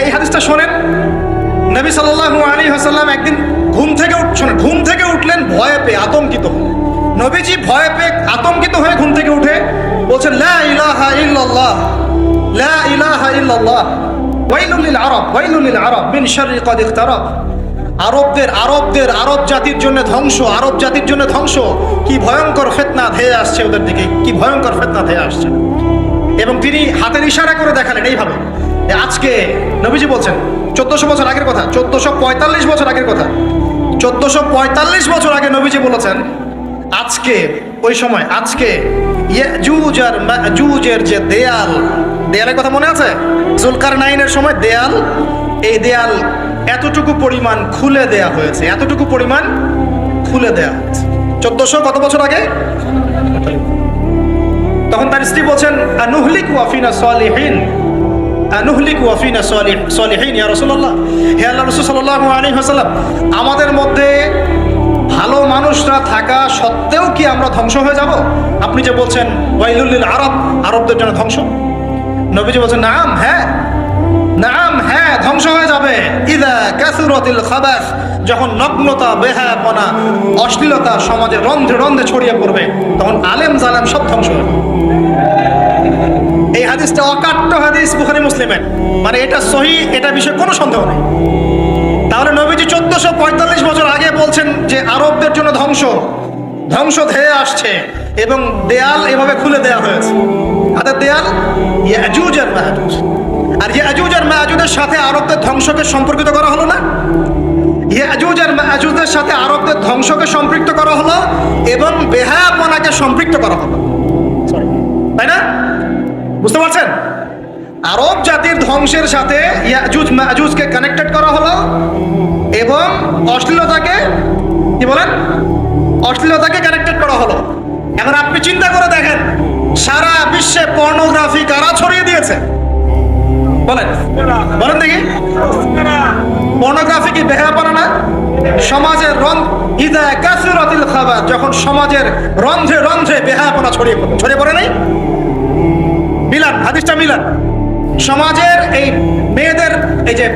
এই হাদিসটা শোনেন। নবী সাল্লাল্লাহু আলাইহি ওয়াসাল্লাম একদিন ঘুম থেকে উঠলেন ভয়ে পেয়ে, আতঙ্কিত। নবীজি ভয়ে পেয়ে আতঙ্কিত হয়ে ঘুম থেকে উঠে বলছেন, লা ইলাহা ইল্লাল্লাহ, লা ইলাহা ইল্লাল্লাহ, ওয়াইলুল লিল আরব, ওয়াইলুল লিল আরব মিন শাররি ক্বাদ ইখতারাব। আরব জাতির জন্য ধ্বংস, আরব জাতির জন্য ধ্বংস। কি ভয়ঙ্কর ফিতনা ধেয়ে আসছে ওদের দিকে, কি ভয়ঙ্কর ফিতনা ধেয়ে আসছে। এবং তিনি হাতের ইশারা করে দেখালেন এইভাবে। আজকে নবীজি বলছেন 1400 বছর আগের কথা, 1445 বছর আগের কথা, 1445 বছর আগে নবীজি বলেছেন, আজকে ওই সময় আজকে ইয়াজুজ আর মাজুজের যে দেয়ালের কথা মনে আছে? জুলকারনাইনের সময় দেয়াল, এই দেয়াল এতটুকু পরিমাণ খুলে দেয়া হয়েছে, এতটুকু পরিমাণ খুলে দেয়া হয়েছে 1400 কত বছর আগে। তখন তার স্ত্রী বলছেন, আনুহলিক ওয়াফিনা সালিহিন, আনুহলিক ওয়াফিনা সালিহিন ইয়া রাসূলুল্লাহ, হে আল্লাহর রাসূল সাল্লাল্লাহু আলাইহি ওয়াসাল্লাম, আমাদের মধ্যে ভালো মানুষরা থাকা সত্ত্বেও কি আমরা ধ্বংস হয়ে যাব? আপনি যে বলছেন ওয়াইলুল লিল আরব, আরবদের জন্য ধ্বংস। নবীজি বলছেন, নাম হ্যাঁ, নাম হ্যাঁ, ধ্বংস হয়ে যাবে। ইযা কাসুরাতিল খাবাস, যখন নগ্নতা, বেহায়াপনা, অশ্লীলতা সমাজে রন্ধ্রে রন্ধ্রে ছড়িয়ে পড়বে, তখন আলেম জালেম সব ধ্বংস হবে। এই হাদিসটা অকাট্য হাদিস, বুখারী মুসলিমের, মানে এটা সহিহ, এটা বিষয়ে কোনো সন্দেহ নেই। তাহলে নবীজি 1445 বছর আগে বলছেন যে আরবদের জন্য ধ্বংস ধেয়ে আসছে, এবং দেয়াল এভাবে খুলে দেয়া হয়েছে। হাতের দেয়াল ইয়াজুজ আর মাজুজ, আর ইয়াজুজ আর মাজুজের সাথে আরবদের ধ্বংসকে সম্পর্কিত করা হলো না? ইয়াজুজ আর মাজুজের সাথে আরবদের ধ্বংসকে সম্পৃক্ত করা হলো এবং বেহায়াপনাকে সম্পৃক্ত করা হলো, তাই না? বুঝতে পারছেন? আরব জাতির ধ্বংসের সাথে ইয়াজুজ মাজুজকে কানেক্টেড করা হলো এবং অশ্লীলতাকে, কি বলেন, অশ্লীলতাকে কানেক্টেড করা হলো। এখন আপনি চিন্তা করে দেখেন, সারা বিশ্বে পর্নোগ্রাফি কারা ছড়িয়ে দিয়েছে? বলেন বলেন দেখি। পর্নোগ্রাফি কি বেহায়াপনা না? সমাজের ইযা কাসুরাতিল খাবাস, যখন সমাজের রন্ধ্রে রন্ধ্রে বেহায়াপনা ছড়িয়ে পড়ে নাই? মিলান, হাদিসটা মিলান। সমাজের এই মেয়েদের এই যে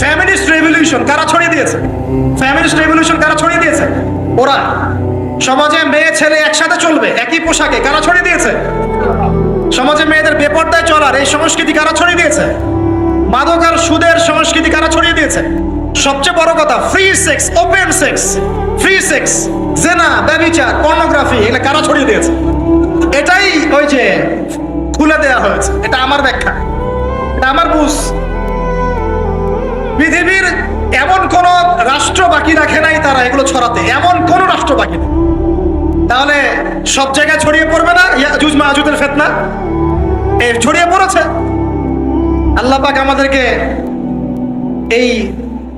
ফ্যামিলিস্ট রেভলিউশন কারা ছড়িয়ে দিয়েছে? ফ্যামিলিস্ট রেভলিউশন কারা ছড়িয়ে দিয়েছে? ওরা। সমাজে মেয়ে ছেলে একসাথে চলবে একই পোশাকে, কারা ছড়িয়ে দিয়েছে? সমাজে মেয়েদের বেপরদায় চলার এই সংস্কৃতি কারা ছড়িয়ে দিয়েছে? মাদক আর সুদের সংস্কৃতি কারা ছড়িয়ে দিয়েছে? সবচেয়ে বড় কথা, free sex, open sex, free sex, জেনা, ব্যভিচার, পর্নোগ্রাফি, এগুলো কারা ছড়িয়ে দিয়েছে? এটাই ওই যে খুলে দেয়া হয়েছে। এটা আমার ব্যাখ্যা, এটা আমার বুঝ। পৃথিবীর এমন কোন রাষ্ট্র বাকি রাখে নাই তারা এগুলো ছড়াতে, এমন কোন রাষ্ট্র বাকি নেই। তাহলে সব জায়গায় ছড়িয়ে পড়বে না ইয়াজুজ মাজুজের ফিতনা? এই ছড়িয়ে পড়েছে। আল্লাহ পাক আমাদেরকে এই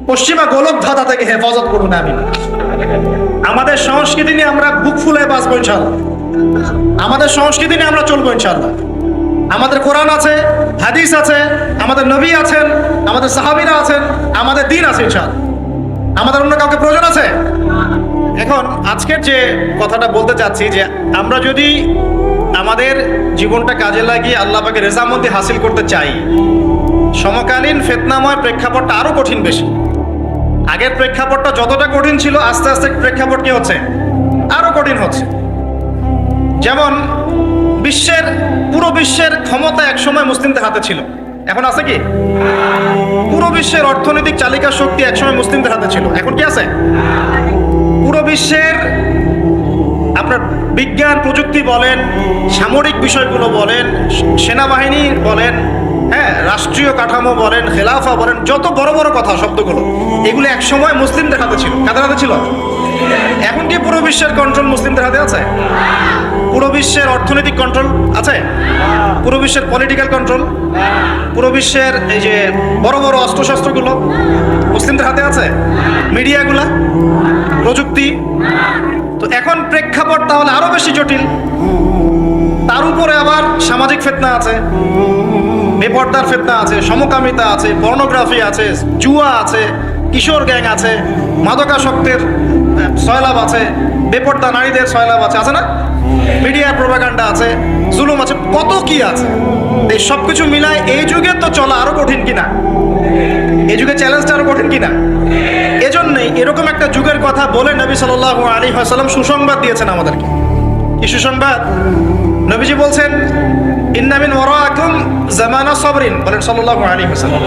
পশ্চিমা গোলক ধাঁধা থেকে হেফাজত করুন, আমিন। আমাদের সংস্কৃতি নিয়ে আমরা বুক ফুলে বাঁচবো ইনশাআল্লাহ, আমাদের সংস্কৃতি নিয়ে আমরা চলবো ইনশাআল্লাহ। আমাদের কোরআন আছে, হাদিস আছে, আমাদের নবী আছেন, আমাদের সাহাবীরা আছেন, আমাদের দ্বীন আছে ইনশাআল্লাহ। আমাদের অন্য কাউকে প্রয়োজন আছে? এখন আজকের যে কথাটা বলতে চাচ্ছি, যে আমরা যদি আমাদের জীবনটা কাজে লাগিয়ে আল্লাহ পাকের রেজামন্দি হাসিল করতে চাই, সমকালীন ফিতনাময় প্রেক্ষাপটটা আরো কঠিন বেশি। আগের প্রেক্ষাপটটা যতটা কঠিন ছিল, আস্তে আস্তে প্রেক্ষাপট কি হচ্ছে? আরো কঠিন হচ্ছে। যেমন পুরো বিশ্বের ক্ষমতা একসময় মুসলিমদের হাতে ছিল, এখন আছে কি? পুরো বিশ্বের অর্থনৈতিক চালিকা শক্তি একসময় মুসলিমদের হাতে ছিল, এখন কি আছে? পুরো বিশ্বের আপনার বিজ্ঞান প্রযুক্তি বলেন, সামরিক বিষয়গুলো বলেন, সেনাবাহিনী বলেন, হ্যাঁ, রাষ্ট্রীয় কাঠামো বলেন, খেলাফা বলেন, যত বড় বড় কথা শব্দগুলো, এগুলো একসময় মুসলিমদের হাতে ছিল। কাদের হাতে ছিল? এখন কি পুরো বিশ্বের কন্ট্রোল মুসলিমদের হাতে আছে? পুরো বিশ্বের অর্থনৈতিক কন্ট্রোল আছে? পুরো বিশ্বের পলিটিক্যাল কন্ট্রোল, পুরো বিশ্বের এই যে বড় বড় অস্ত্রশস্ত্রগুলো মুসলিমদের হাতে আছে? মিডিয়াগুলা, প্রযুক্তি। তো এখন প্রেক্ষাপট তাহলে আরো বেশি জটিল। তার উপরে আবার সামাজিক ফিতনা আছে, বেপর্দার ফিতনা আছে, সমকামিতা আছে, পর্নোগ্রাফি আছে, জুয়া আছে, কিশোর গ্যাং আছে, মাদকাসক্তের সয়লাভ আছে, বেপর্দা নারীদের সয়লাভ আছে না? মিডিয়া প্রোপাগান্ডা আছে, জুলুম আছে, কত কি আছে। এই সবকিছু মিলায় এই যুগে তো চলা আরো কঠিন কিনা? এই যুগে চ্যালেঞ্জটা আরো কঠিন কিনা? এজন্যই এরকম একটা যুগের কথা বলে নবী সাল্লাল্লাহু আলাইহি ওয়াসাল্লাম সুসংবাদ দিয়েছেন আমাদেরকে। কি সুসংবাদ? নবীজি বলছেন, ইন্না মিন ওয়ারাকুম জামানা সাবরিন, বলেন সাল্লাল্লাহু আলাইহি ওয়াসাল্লাম,